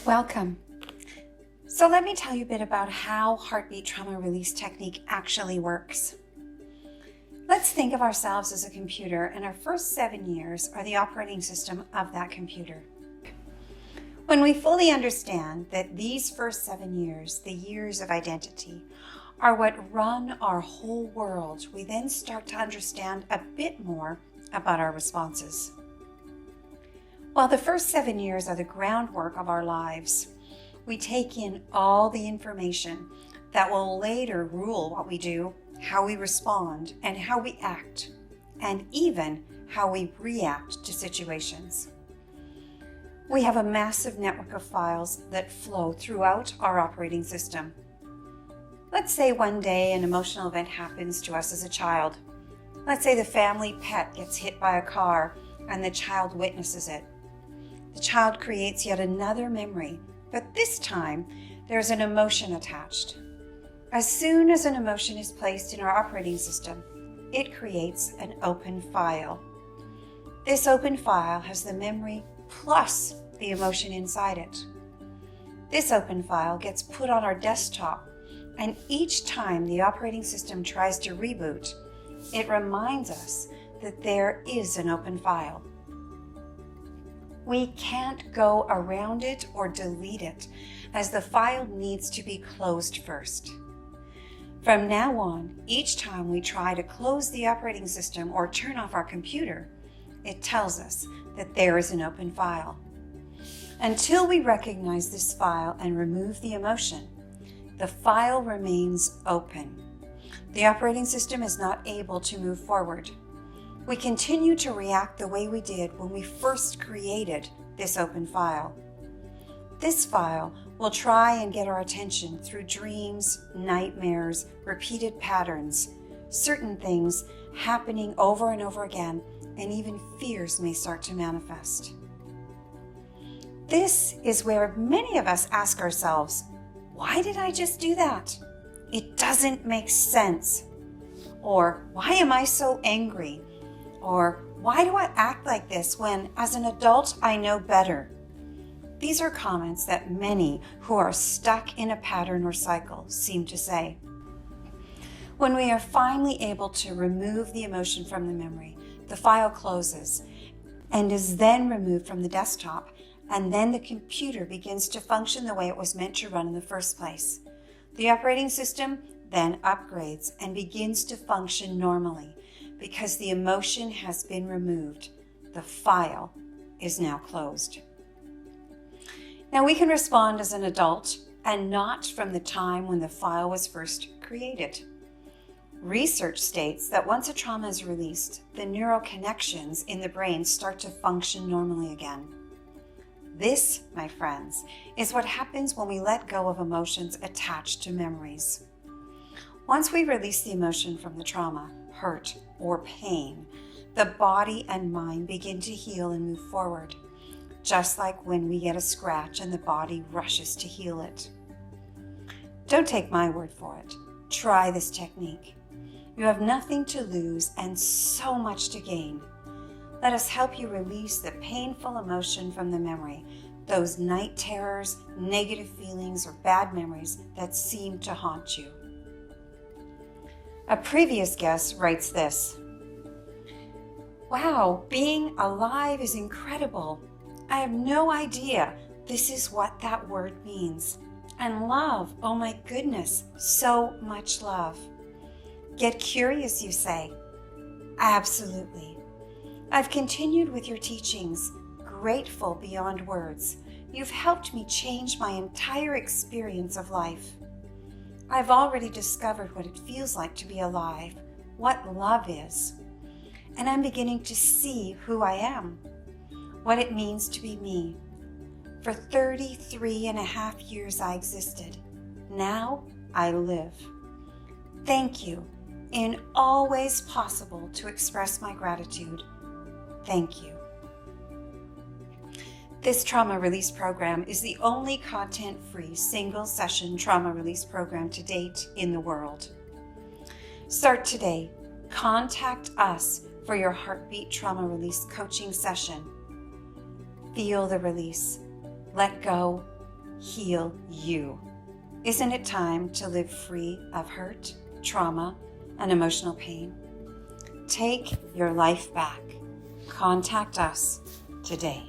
Welcome. So let me tell you a bit about how heartbeat trauma release technique actually works. Let's think of ourselves as a computer, and our first 7 years are the operating system of that computer. When we fully understand that these first 7 years, the years of identity, are what run our whole world, we then start to understand a bit more about our responses. While the first 7 years are the groundwork of our lives, we take in all the information that will later rule what we do, how we respond, and how we act, and even how we react to situations. We have a massive network of files that flow throughout our operating system. Let's say one day an emotional event happens to us as a child. Let's say the family pet gets hit by a car and the child witnesses it. The child creates yet another memory, but this time there's an emotion attached. As soon as an emotion is placed in our operating system, it creates an open file. This open file has the memory plus the emotion inside it. This open file gets put on our desktop, and each time the operating system tries to reboot, it reminds us that there is an open file. We can't go around it or delete it, as the file needs to be closed first. From now on, each time we try to close the operating system or turn off our computer, it tells us that there is an open file. Until we recognize this file and remove the emotion, the file remains open. The operating system is not able to move forward. We continue to react the way we did when we first created this open file. This file will try and get our attention through dreams, nightmares, repeated patterns, certain things happening over and over again, and even fears may start to manifest. This is where many of us ask ourselves, why did I just do that? It doesn't make sense. Or why am I so angry? Or why do I act like this when, as an adult, I know better? These are comments that many who are stuck in a pattern or cycle seem to say. When we are finally able to remove the emotion from the memory, the file closes and is then removed from the desktop, and then the computer begins to function the way it was meant to run in the first place. The operating system then upgrades and begins to function normally because the emotion has been removed. The file is now closed. Now we can respond as an adult and not from the time when the file was first created. Research states that once a trauma is released, the neural connections in the brain start to function normally again. This, my friends, is what happens when we let go of emotions attached to memories. Once we release the emotion from the trauma, hurt, or pain, the body and mind begin to heal and move forward, just like when we get a scratch and the body rushes to heal it. Don't take my word for it. Try this technique. You have nothing to lose and so much to gain. Let us help you release the painful emotion from the memory, those night terrors, negative feelings, or bad memories that seem to haunt you. A previous guest writes this: "Wow, being alive is incredible. I have no idea this is what that word means. And love, oh my goodness, so much love. Get curious, you say? Absolutely. I've continued with your teachings, grateful beyond words. You've helped me change my entire experience of life. I've already discovered what it feels like to be alive, what love is. And I'm beginning to see who I am, what it means to be me. For 33 and a half years I existed. Now I live. Thank you. In all ways possible to express my gratitude. Thank you." This trauma release program is the only content-free single-session trauma release program to date in the world. Start today. Contact us for your heartbeat trauma release coaching session. Feel the release. Let go heal you. Isn't it time to live free of hurt, trauma, and emotional pain? Take your life back. Contact us today.